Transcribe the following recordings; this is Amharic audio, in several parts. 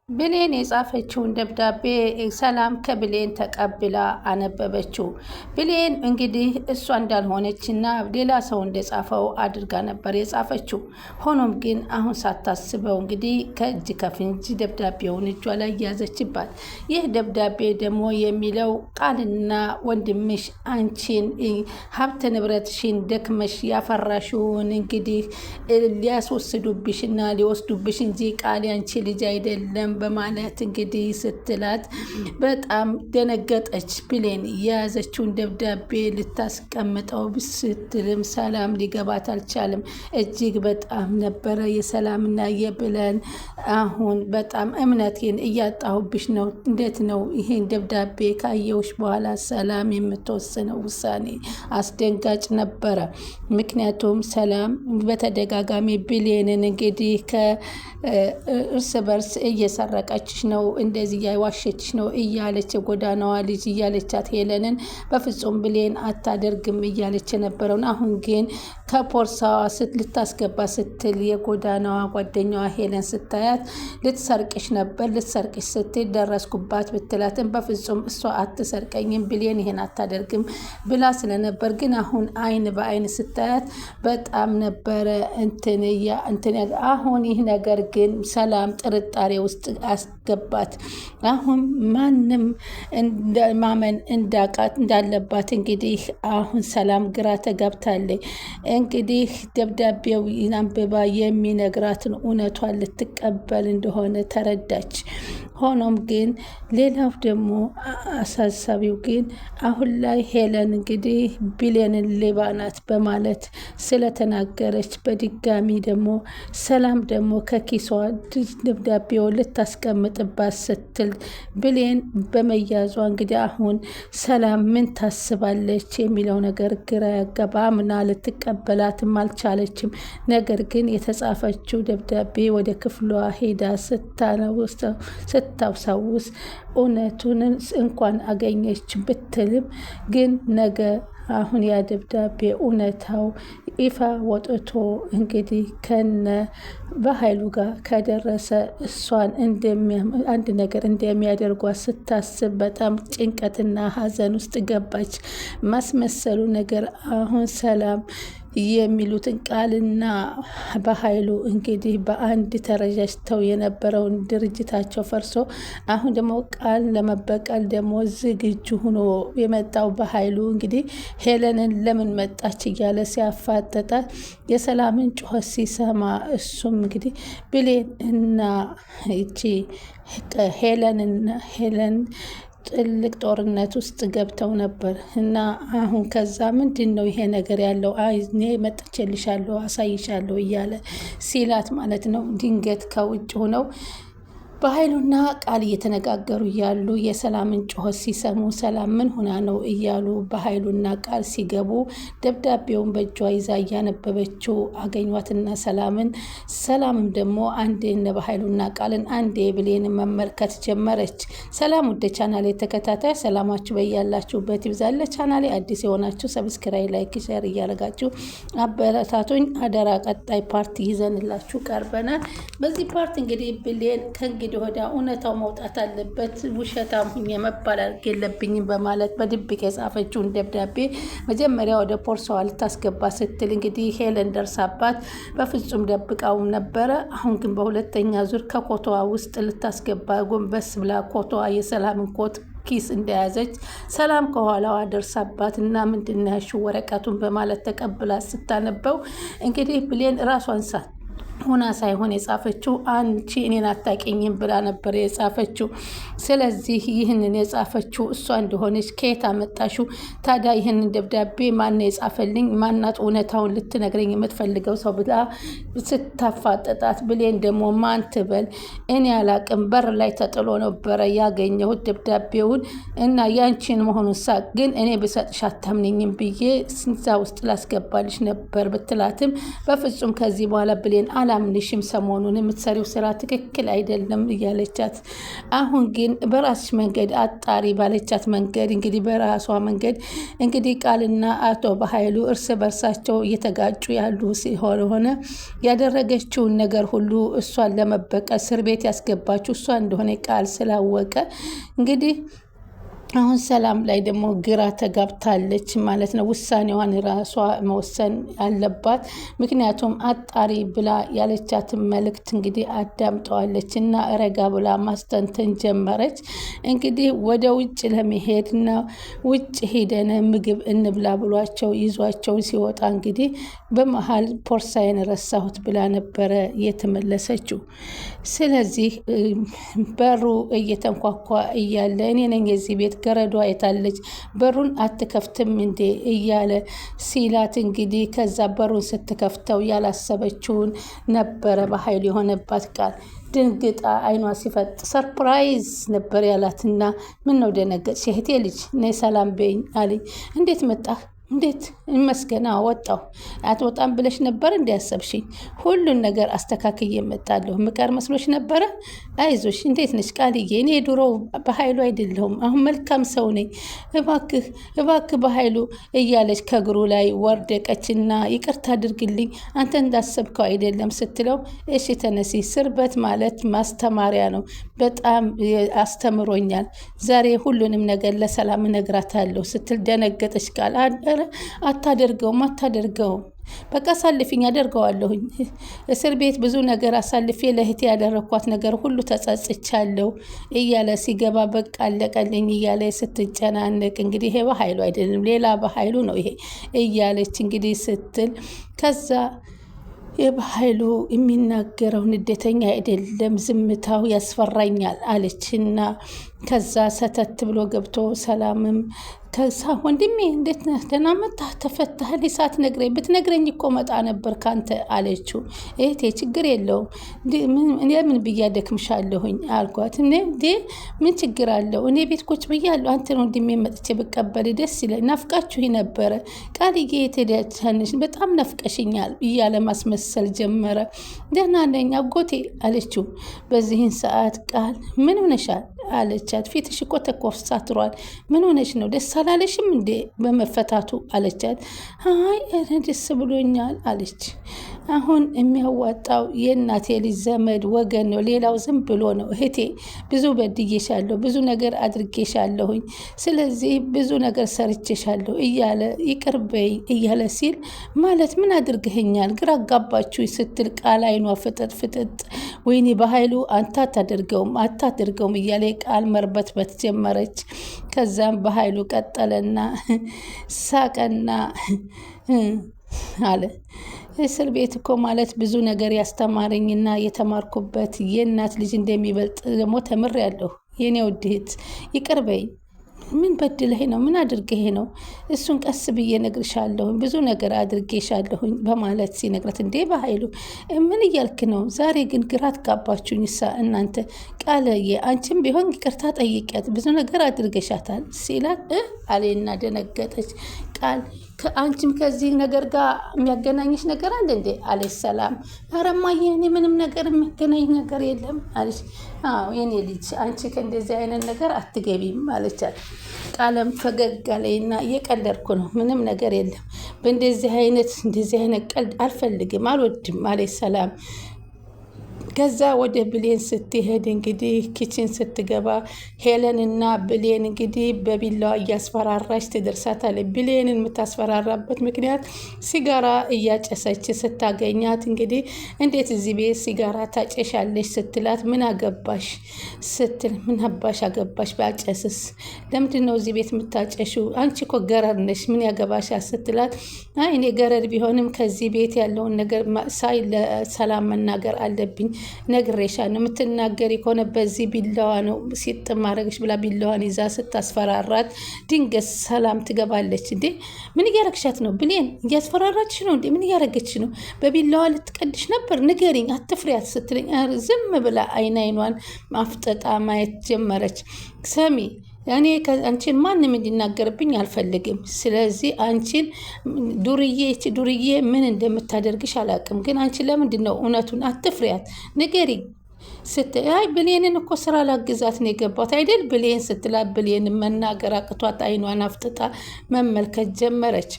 ብሌን የጻፈችውን ደብዳቤ ሰላም ከብሌን ተቀብላ አነበበችው። ብሌን እንግዲህ እሷ እንዳልሆነችና ሌላ ሰው እንደጻፈው አድርጋ ነበር የጻፈችው። ሆኖም ግን አሁን ሳታስበው እንግዲህ ከእጅ ከፍንጅ ደብዳቤውን እጇ ላይ ያዘችባት። ይህ ደብዳቤ ደግሞ የሚለው ቃልና ወንድምሽ አንቺን ሀብት ንብረትሽን ደክመሽ ያፈራሽውን እንግዲህ ሊያስወስዱብሽና ሊወስዱብሽ እንጂ ቃል ያንቺ ልጅ አይደለም በማለት እንግዲህ ስትላት በጣም ደነገጠች። ብሌን የያዘችውን ደብዳቤ ልታስቀምጠው ስትልም ሰላም ሊገባት አልቻለም። እጅግ በጣም ነበረ የሰላምና የብሌን አሁን በጣም እምነቴን እያጣሁብሽ ነው። እንዴት ነው ይሄን ደብዳቤ ካየውሽ በኋላ ሰላም የምትወስነው ውሳኔ አስደንጋጭ ነበረ። ምክንያቱም ሰላም በተደጋጋሚ ብሌንን እንግዲህ ከእርስ በርስ እየሰረቀችሽ ነው፣ እንደዚህ እያዋሸችሽ ነው እያለች የጎዳናዋ ልጅ እያለቻት ሄለንን በፍጹም ብሌን አታደርግም እያለች የነበረውን አሁን ግን ከፖርሳዋ ልታስገባ ስትል የጎዳናዋ ጓደኛዋ ሄለን ስታያት ልትሰርቅሽ ነበር፣ ልትሰርቅሽ ስትል ደረስኩባት ብትላትን በፍጹም እሷ አትሰርቀኝም ብሌን ይሄን አታደርግም ብላ ስለነበር ግን አሁን አይን በአይን ስታያት በጣም ነበረ አሁን ይህ ነገር ግን ሰላም ጥርጣሬ ውስጥ አስገባት። አሁን ማንም ማመን እንዳለባት እንግዲህ አሁን ሰላም ግራ ተጋብታለች። እንግዲህ ደብዳቤው አንብባ የሚነግራትን እውነቷን ልትቀበል እንደሆነ ተረዳች። ሆኖም ግን ሌላው ደግሞ አሳሳቢው ግን አሁን ላይ ሄለን እንግዲህ ብሌንን ሌባ ናት በማለት ስለተናገረች በድጋሚ ደግሞ ሰላም ደግሞ ከኪሷ ደብዳቤውን ልታስቀምጥባት ስትል ብሌን በመያዟ እንግዲህ አሁን ሰላም ምን ታስባለች የሚለው ነገር ግራ ያጋባ። አምና ልትቀበላትም አልቻለችም። ነገር ግን የተጻፈችው ደብዳቤ ወደ ክፍሏ ሄዳ ስታውሳውስ እውነቱን እንኳን አገኘች ብትልም ግን ነገ አሁን ያ ደብዳቤ እውነታው ይፋ ወጥቶ እንግዲህ ከነ በኃይሉ ጋር ከደረሰ እሷን አንድ ነገር እንደሚያደርጓት ስታስብ በጣም ጭንቀትና ሀዘን ውስጥ ገባች። ማስመሰሉ ነገር አሁን ሰላም የሚሉትን ቃልና በኃይሉ እንግዲህ በአንድ ተረጃጅተው የነበረውን ድርጅታቸው ፈርሶ አሁን ደግሞ ቃል ለመበቀል ደግሞ ዝግጁ ሆኖ የመጣው በኃይሉ እንግዲህ ሄለንን ለምን መጣች እያለ ሲያፋጠጣት የሰላምን ጩኸት ሲሰማ እሱም እንግዲህ ብሌን እና ይቺ ሄለን ጥልቅ ጦርነት ውስጥ ገብተው ነበር እና አሁን ከዛ ምንድን ነው ይሄ ነገር ያለው እኔ መጥቼልሻለሁ አሳይሻለሁ እያለ ሲላት ማለት ነው። ድንገት ከውጭ ሆነው በኃይሉና ቃል እየተነጋገሩ እያሉ የሰላምን ጩኸት ሲሰሙ ሰላም ምን ሆና ነው እያሉ በኃይሉና ቃል ሲገቡ ደብዳቤውን በእጇ ይዛ እያነበበችው አገኟትና ሰላምም ደግሞ አንዴ እነ በኃይሉና ቃልን አንዴ ብሌን መመልከት ጀመረች። ሰላም ወደ ቻናሌ ተከታታይ ሰላማችሁ በያላችሁበት ይብዛል። ቻናሌ አዲስ የሆናችሁ ሰብስክራይብ፣ ላይክ፣ ሼር እያደረጋችሁ አበረታቱኝ አደራ። ቀጣይ ፓርት ይዘንላችሁ ቀርበናል። በዚህ ፓርት እንግዲህ ብሌን ከእንግዲህ ወደ እውነታው መውጣት አለበት፣ ውሸታም ሁኜ መባል የለብኝም በማለት በድብቅ የጻፈችውን ደብዳቤ መጀመሪያ ወደ ፖርሳዋ ልታስገባ ስትል እንግዲህ ሄለን ደርሳባት በፍጹም ደብቃውም ነበረ። አሁን ግን በሁለተኛ ዙር ከኮቶዋ ውስጥ ልታስገባ ጎንበስ ብላ ኮቶዋ የሰላምን ኮት ኪስ እንደያዘች ሰላም ከኋላዋ ደርሳባት እና ምንድን ነው ያልሽው ወረቀቱን በማለት ተቀብላ ስታነበው እንግዲህ ብሌን ራሷን ሆና ሳይሆን የጻፈችው አንቺ እኔን አታውቂኝም ብላ ነበር የጻፈችው። ስለዚህ ይህንን የጻፈችው እሷ እንደሆነች ከየት አመጣሽው ታዲያ? ይህንን ደብዳቤ ማን የጻፈልኝ? ማናት እውነታውን ልትነግረኝ የምትፈልገው ሰው ብላ ስታፋጠጣት ብሌን ደግሞ ማን ትበል እኔ አላቅም፣ በር ላይ ተጥሎ ነበረ ያገኘሁት ደብዳቤውን እና ያንቺን መሆኑን ሳቅ ግን እኔ ብሰጥሽ አታምነኝም ብዬ እዛ ውስጥ ላስገባልሽ ነበር ብትላትም በፍጹም ከዚህ በኋላ ብሌን አላምንሽም፣ ሰሞኑን የምትሰሪው ስራ ትክክል አይደለም እያለቻት፣ አሁን ግን በራስሽ መንገድ አጣሪ ባለቻት መንገድ እንግዲህ በራሷ መንገድ እንግዲህ ቃልና አቶ በኃይሉ እርስ በርሳቸው እየተጋጩ ያሉ ሲሆን ያደረገችውን ነገር ሁሉ እሷን ለመበቀል እስር ቤት ያስገባችው እሷ እንደሆነ ቃል ስላወቀ እንግዲህ አሁን ሰላም ላይ ደግሞ ግራ ተጋብታለች ማለት ነው። ውሳኔዋን ራሷ መወሰን አለባት። ምክንያቱም አጣሪ ብላ ያለቻትን መልእክት እንግዲህ አዳምጠዋለች እና ረጋ ብላ ማስተንተን ጀመረች። እንግዲህ ወደ ውጭ ለመሄድና ውጭ ሄደን ምግብ እንብላ ብሏቸው ይዟቸው ሲወጣ እንግዲህ በመሀል ፖርሳዬን ረሳሁት ብላ ነበረ የተመለሰችው። ስለዚህ በሩ እየተንኳኳ እያለ እኔ ነኝ የዚህ ቤት ገረዷ የታለች በሩን አትከፍትም እንዴ እያለ ሲላት እንግዲህ ከዛ በሩን ስትከፍተው ያላሰበችውን ነበረ በኃይሉ የሆነባት ቃል ድንግጣ አይኗ ሲፈጥ ሰርፕራይዝ ነበር ያላትና ምን ነው ደነገጥሽ እህቴ ልጅ ነይ ሰላም በይኝ አለኝ። እንዴት መጣህ? እንዴት ይመስገና ወጣሁ። አትወጣም ብለሽ ነበር እንዲያሰብሽኝ? ሁሉን ነገር አስተካክዬ እመጣለሁ። ምቀር መስሎሽ ነበረ? አይዞሽ። እንዴት ነሽ ቃልዬ? እኔ ድሮ በኃይሉ አይደለሁም፣ አሁን መልካም ሰው ነኝ። እባክህ በኃይሉ እያለች ከእግሩ ላይ ወርደቀችና ይቅርታ አድርግልኝ፣ አንተ እንዳሰብከው አይደለም ስትለው፣ እሺ ተነሲ፣ ስርበት ማለት ማስተማሪያ ነው፣ በጣም አስተምሮኛል። ዛሬ ሁሉንም ነገር ለሰላም እነግራታለሁ ስትል ደነገጠች። ቃል አታደርገውም በቃ አሳልፊኝ፣ አደርገዋለሁኝ። እስር ቤት ብዙ ነገር አሳልፌ ለእህቴ ያደረኳት ነገር ሁሉ ተጸጽቻለሁ እያለ ሲገባ በቃ አለቀልኝ እያለ ስትጨናነቅ እንግዲህ ይሄ በኃይሉ አይደለም ሌላ በኃይሉ ነው ይሄ እያለች እንግዲህ ስትል ከዛ የበኃይሉ የሚናገረው ንዴተኛ አይደለም፣ ዝምታው ያስፈራኛል አለችና ከዛ ሰተት ብሎ ገብቶ ሰላምም ከዛ ወንድሜ እንዴት ነህ? ደህና መጣህ? ተፈታህ? ሳትነግረኝ ብትነግረኝ እኮ መጣ ነበር ካንተ አለችው። እህቴ ችግር የለውም እኔ ምን ብዬ አደክምሻለሁኝ አልኳት። ምን ችግር አለው? እኔ ቤት ቁጭ ብያለሁ። አንተን ወንድሜ መጥቼ ብቀበል ደስ ይለኝ። ናፍቃችሁ ነበረ ቃልዬ፣ የት ሄደሽ? በጣም ናፍቀሽኛል እያለ ማስመሰል ጀመረ። ደህና ነኝ አጎቴ አለችው። በዚህን ሰዓት ቃል ምን ሆነሻል አለቻት። ፊትሽ እኮ ተኮሳትሯል። ምን ሆነሽ ነው? ደስ አላለሽም እንዴ በመፈታቱ አለቻት። አይ ደስ ብሎኛል አለች። አሁን የሚያዋጣው የእናቴ ልጅ ዘመድ ወገን ነው፣ ሌላው ዝም ብሎ ነው። እህቴ ብዙ በድዬሻለሁ፣ ብዙ ነገር አድርጌሻለሁኝ፣ ስለዚህ ብዙ ነገር ሰርቼሻለሁ እያለ ይቅር በይ እያለ ሲል ማለት ምን አድርገኸኛል? ግራ አጋባችሁ ስትል ቃል አይኗ ፍጥጥ ወይኔ በኃይሉ አንተ አታደርገውም እያለ ቃል መርበትበት ጀመረች። ከዛም በኃይሉ ቀጠለና ሳቀና አለ እስር ቤት እኮ ማለት ብዙ ነገር ያስተማረኝና የተማርኩበት የእናት ልጅ እንደሚበልጥ ደግሞ ተምሬያለሁ። የኔ ውድ እህት ይቅር በይ። ምን በድለህ ነው? ምን አድርገህ ነው? እሱን ቀስ ብዬ ነግርሻለሁ፣ ብዙ ነገር አድርጌሻለሁኝ በማለት ሲነግረት፣ እንዴ በኃይሉ ምን እያልክ ነው? ዛሬ ግን ግራት ጋባችሁኝ እናንተ። ቃልዬ አንቺም ቢሆን ይቅርታ ጠይቂያት፣ ብዙ ነገር አድርገሻታል ሲላት አሌና ደነገጠች። ቃል አንቺም ከዚህ ነገር ጋር የሚያገናኝሽ ነገር አለ እንዴ አለች ሰላም። ኧረ እማዬ እኔ ምንም ነገር የሚያገናኝ ነገር የለም አለች። አዎ የኔ ልጅ አንቺ ከእንደዚህ አይነት ነገር አትገቢም አለቻት። ቃለም ፈገግ አለይና እየቀለድኩ ነው፣ ምንም ነገር የለም፣ በእንደዚህ አይነት ቀልድ አልፈልግም፣ አልወድም አለች ሰላም። ከዛ ወደ ብሌን ስትሄድ እንግዲህ ኪችን ስትገባ ሄለንና ብሌን እንግዲህ በቢላዋ እያስፈራራች ትደርሳታለች። ብሌንን የምታስፈራራበት ምክንያት ሲጋራ እያጨሰች ስታገኛት እንግዲህ እንዴት እዚህ ቤት ሲጋራ ታጨሻለች ስትላት፣ ምን አገባሽ ስትል፣ ምን አባሽ አገባሽ ባጨስስ? ለምንድን ነው እዚህ ቤት የምታጨሽው? አንቺ እኮ ገረድ ነሽ፣ ምን ያገባሻል ስትላት፣ አይ እኔ ገረድ ቢሆንም ከዚህ ቤት ያለውን ነገር ሳይ ለሰላም መናገር አለብኝ፣ ነግሬሻለሁ፣ የምትናገሪ ከሆነ በዚህ ቢላዋ ነው ሲጥ ማድረግሽ ብላ ቢላዋን ይዛ ስታስፈራራት ድንገት ሰላም ትገባለች። እንዴ ምን እያረግሻት ነው? ብሌን እያስፈራራችሽ ነው እንዴ? ምን እያረገች ነው? በቢላዋ ልትቀድሽ ነበር፣ ንገሪኝ፣ አትፍሪያት ስትለኝ ዝም ብላ አይኗን ማፍጠጣ ማየት ጀመረች። ሰሚ እኔ አንቺን ማንም እንዲናገርብኝ አልፈልግም። ስለዚህ አንቺን ዱርዬ ምን እንደምታደርግሽ አላውቅም። ግን አንቺ ለምንድን ነው እውነቱን አትፍሪያት ንገሪ አይ ብሌንን እኮ ስራ ላግዛት ነው የገባት አይደል ብሌን ስትላት ብሌን መናገር አቅቷት አይኗን አፍጥጣ መመልከት ጀመረች።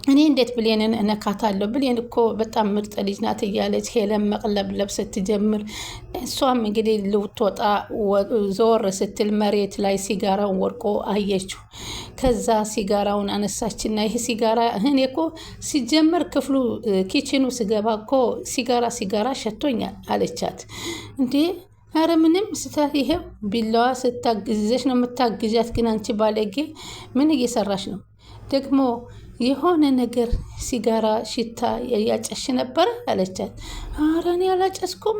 እኔ እንዴት ብሌንን እነካታለሁ? ብሌን እኮ በጣም ምርጥ ልጅ ናት እያለች ሄለን መቅለብለብ ስትጀምር እሷም እንግዲህ ልትወጣ ዞር ስትል መሬት ላይ ሲጋራውን ወድቆ አየችው። ከዛ ሲጋራውን አነሳችና ይህ ሲጋራ እኔ እኮ ሲጀመር ክፍሉ ኪችኑ ስገባ እኮ ሲጋራ ሸቶኛል አለቻት። እንዴ አረ ምንም ስታት ይሄው ቢላዋ ስታግዘሽ ነው የምታግዣት። ግን አንቺ ባለጌ ምን እየሰራሽ ነው ደግሞ? የሆነ ነገር ሲጋራ ሽታ ያጨሽ ነበር አለቻት። ኧረ እኔ አላጨስኩም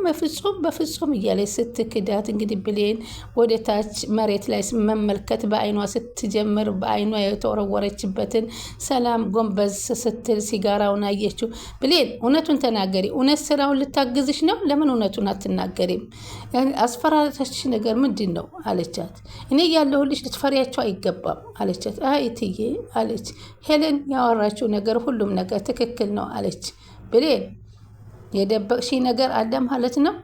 በፍጹም እያለች ስትክዳት እንግዲህ ብሌን ወደ ታች መሬት ላይ መመልከት በአይኗ ስትጀምር በአይኗ የተወረወረችበትን ሰላም ጎንበዝ ስትል ሲጋራውን አየችው። ብሌን እውነቱን ተናገሪ፣ እውነት ስራውን ልታግዝሽ ነው? ለምን እውነቱን አትናገሪም? አስፈራራታች ነገር ምንድን ነው አለቻት። እኔ ያለሁልሽ ልትፈሪያቸው አይገባም አለቻት። አይ እትዬ አለች ሄለን ያወራችው ነገር ሁሉም ነገር ትክክል ነው አለች። ብሌን የደበቅሽ ነገር አለ ማለት ነው?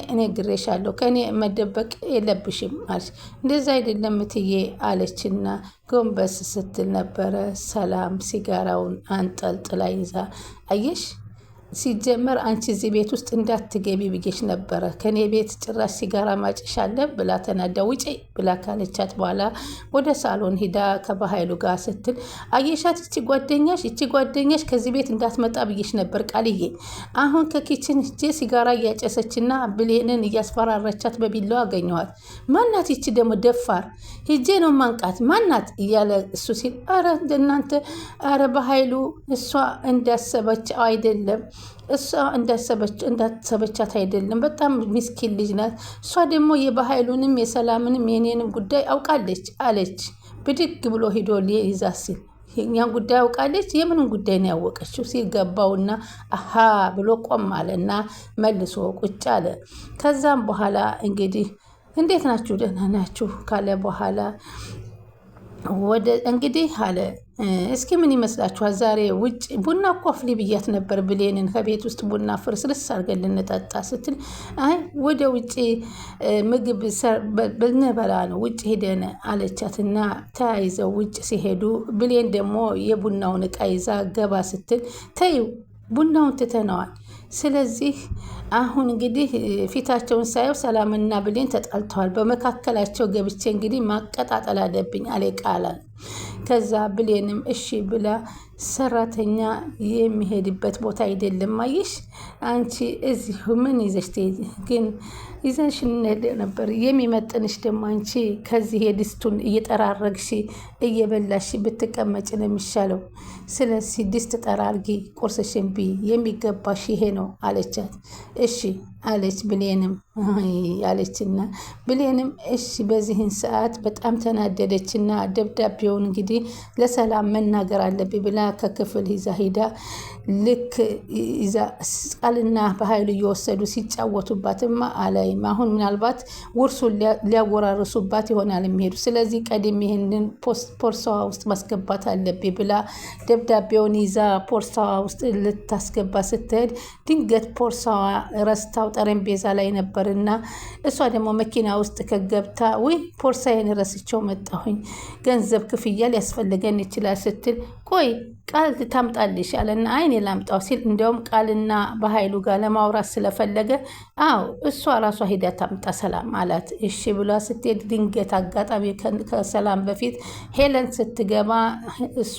እኔ ግሬሻለሁ፣ ከእኔ መደበቅ የለብሽም አለች። እንደዛ አይደለም እትዬ አለችና ጎንበስ ስትል ነበረ ሰላም ሲጋራውን አንጠልጥላ ይዛ አየሽ ሲጀመር አንቺ እዚህ ቤት ውስጥ እንዳትገቢ ብዬሽ ነበረ። ከኔ ቤት ጭራሽ ሲጋራ ማጨሽ አለ ብላ ተናዳ ውጪ ብላ ካለቻት በኋላ ወደ ሳሎን ሂዳ ከባሀይሉ ጋር ስትል አየሻት እቺ ጓደኛሽ ከዚህ ቤት እንዳትመጣ ብዬሽ ነበር ቃልዬ። አሁን ከኪችን ሂጄ ሲጋራ እያጨሰችና ብሌንን እያስፈራረቻት በቢላው አገኘዋት። ማናት ይቺ ደግሞ ደፋር? ሂጄ ነው ማንቃት ማናት እያለ እሱ ሲል አረ እናንተ አረ በሀይሉ እሷ እንዳሰበች አይደለም እሷ እንዳሰበቻት አይደለም። በጣም ሚስኪን ልጅ ናት። እሷ ደግሞ የበሀይሉንም የሰላምንም የኔንም ጉዳይ አውቃለች አለች። ብድግ ብሎ ሂዶ ሊይዛ ሲል የኛን ጉዳይ አውቃለች። የምንን ጉዳይ ነው ያወቀችው ሲል ገባውና አሃ ብሎ ቆም አለና መልሶ ቁጭ አለ። ከዛም በኋላ እንግዲህ እንዴት ናችሁ ደህና ናችሁ ካለ በኋላ ወደ እንግዲህ አለ እስኪ ምን ይመስላችኋል? ዛሬ ውጭ ቡና እኮ አፍሊ ብያት ነበር ብሌንን ከቤት ውስጥ ቡና ፍርስርስ አድርገን ልንጠጣ ስትል አይ ወደ ውጭ ምግብ ብንበላ ነው ውጭ ሄደን አለቻትና ተያይዘው ውጭ ሲሄዱ ብሌን ደግሞ የቡናውን እቃ ይዛ ገባ ስትል ተይው ቡናውን ትተነዋል። ስለዚህ አሁን እንግዲህ ፊታቸውን ሳየው ሰላምና ብሌን ተጣልተዋል። በመካከላቸው ገብቼ እንግዲህ ማቀጣጠል አለብኝ አለ ቃላል። ከዛ ብሌንም እሺ ብላ ሰራተኛ የሚሄድበት ቦታ አይደለም አየሽ አንቺ እዚህ ምን ይዘሽ ትሄጂ? ግን ይዘሽ ነበር የሚመጥንሽ ደግሞ አንቺ ከዚህ የድስቱን እየጠራረግሽ እየበላሽ ብትቀመጭ ነው የሚሻለው። ስለዚህ ድስት ጠራርጊ ቁርስሽን ቢ የሚገባሽ ይሄ ነው አለቻት። እሺ አለች ብሌንም አለችና ብሌንም እሺ በዚህን ሰዓት በጣም ተናደደችና ደብዳቤውን እንግዲህ ለሰላም መናገር አለብኝ ብላ ከክፍል ይዛ ሄዳ ልክ ይዛ ቃልና በሀይሉ እየወሰዱ ሲጫወቱባትማ አላይም። አሁን ምናልባት ውርሱን ሊያወራርሱባት ይሆናል የሚሄዱ። ስለዚህ ቀድም ይህንን ፖርሳዋ ውስጥ ማስገባት አለብኝ ብላ ደብዳቤውን ይዛ ፖርሳዋ ውስጥ ልታስገባ ስትሄድ ድንገት ፖርሳዋ ረስታው ጠረጴዛ ላይ ነበርና እሷ ደግሞ መኪና ውስጥ ከገብታ ወይ ፖርሳዬን ረስቸው መጣሁኝ ገንዘብ ክፍያ ሊያስፈልገን ይችላል ስትል ቆይ ቃል ታምጣልሽ አለና አይኔ ላምጣው ሲል እንደውም ቃልና በሀይሉ ጋር ለማውራት ስለፈለገ አው እሷ ራሷ ሄዳ ታምጣ ሰላም አላት። እሺ ብላ ስትሄድ ድንገት አጋጣሚ ከሰላም በፊት ሄለን ስትገባ እሷ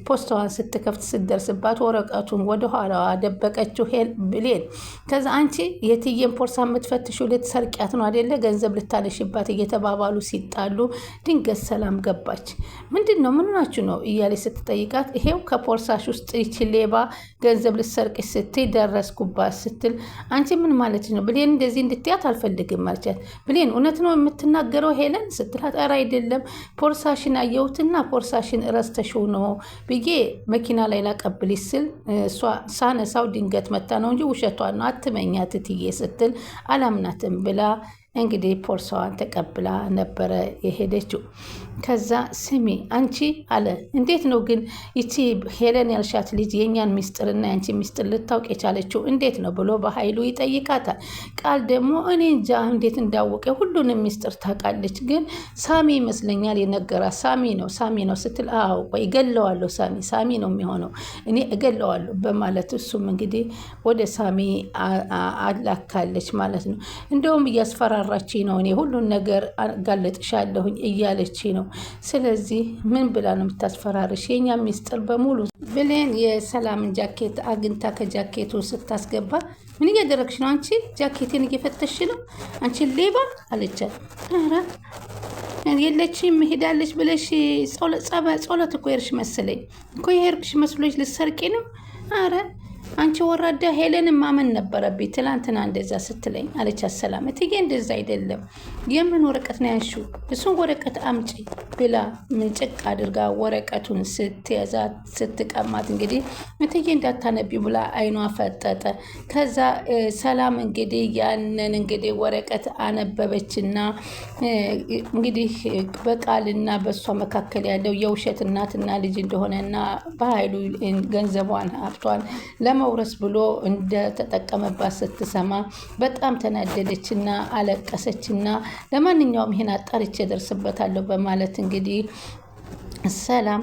ፖስታዋን ስትከፍት ስትደርስባት ወረቀቱን ወደ ኋላዋ ደበቀችው ብሌን። ከዛ አንቺ የትዬን ፖርሳ የምትፈትሽው ልትሰርቂያት ነው አይደለ ገንዘብ ልታነሽባት እየተባባሉ ሲጣሉ ድንገት ሰላም ገባች። ምንድነው ምን ናችሁ ነው እያለች ስትጠይቃት ይሄው ከፖርሳሽ ውስጥ ይቺ ሌባ ገንዘብ ልትሰርቅሽ ስትይ ደረስኩባት ስትል አንቺ ምን ማለት ነው ብሌን እንደዚህ እንድትያት አልፈልግም አለቻት። ብሌን እውነት ነው የምትናገረው ሄለን ስትላት ኧረ አይደለም ፖርሳሽን አየሁትና ፖርሳሽን ረስተሽው ነው ብዬ መኪና ላይ ላቀብልሽ ስል እሷ ሳነሳው ድንገት መታ ነው እንጂ ውሸቷን ነው አትመኛት እትዬ ስትል አላምናትም ብላ እንግዲህ ፖርሳዋን ተቀብላ ነበረ የሄደችው። ከዛ ስሚ አንቺ አለ እንዴት ነው ግን ይቺ ሄለን ያልሻት ልጅ የእኛን ሚስጥርና ያንቺ ሚስጥር ልታውቅ የቻለችው እንዴት ነው ብሎ በኃይሉ ይጠይቃታል። ቃል ደግሞ እኔ እንጃ እንዴት እንዳወቀ ሁሉንም ሚስጥር ታውቃለች፣ ግን ሳሚ ይመስለኛል የነገራት ሳሚ ነው ስትል አዎ ቆይ እገለዋለሁ ሳሚ ነው የሚሆነው እኔ እገለዋለሁ በማለት እሱም እንግዲህ ወደ ሳሚ አላካለች ማለት ነው። እንደውም እያስፈራራች ነው እኔ ሁሉን ነገር አጋለጥሻለሁኝ እያለች ነው። ስለዚህ ምን ብላ ነው የምታስፈራርሽ? የኛ ሚስጥር በሙሉ ብሌን የሰላምን ጃኬት አግኝታ ከጃኬቱ ስታስገባ ምን እያደረግሽ ነው አንቺ? ጃኬቴን እየፈተሽ ነው አንቺ ሌባ አለቻት። ኧረ የለችም ሄዳለች ብለሽ ጸሎት እኮ የሄድሽ መሰለኝ እኮ የሄድሽ መስሎች ልትሰርቂ ነው። ኧረ አንቺ ወራዳ ሄለንን ማመን ነበረብኝ ትላንትና እንደዛ ስትለኝ አለቻት ሰላም። እትዬ እንደዛ አይደለም የምን ወረቀት ነው ያልሺው? እሱን ወረቀት አምጪ ብላ ምንጭቅ አድርጋ ወረቀቱን ስትያዛት ስትቀማት እንግዲህ እትዬ እንዳታነቢ ብላ አይኗ ፈጠጠ። ከዛ ሰላም እንግዲህ ያንን እንግዲህ ወረቀት አነበበችና እንግዲህ በቃልና በእሷ መካከል ያለው የውሸት እናትና ልጅ እንደሆነና በኃይሉ ገንዘቧን ሀብቷን ለመውረስ ብሎ እንደተጠቀመባት ስትሰማ በጣም ተናደደችና አለቀሰችና ለማንኛውም ይሄን አጣርቼ እደርስበታለሁ በማለት እንግዲህ ሰላም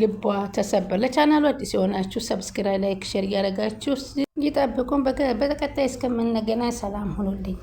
ልቧ ተሰበር። ለቻናሉ አዲስ የሆናችሁ ሰብስክራይብ፣ ላይክ፣ ሼር እያደረጋችሁ ይጠብቁን። በቀጣይ እስከምንገናኝ ሰላም ሁኑልኝ።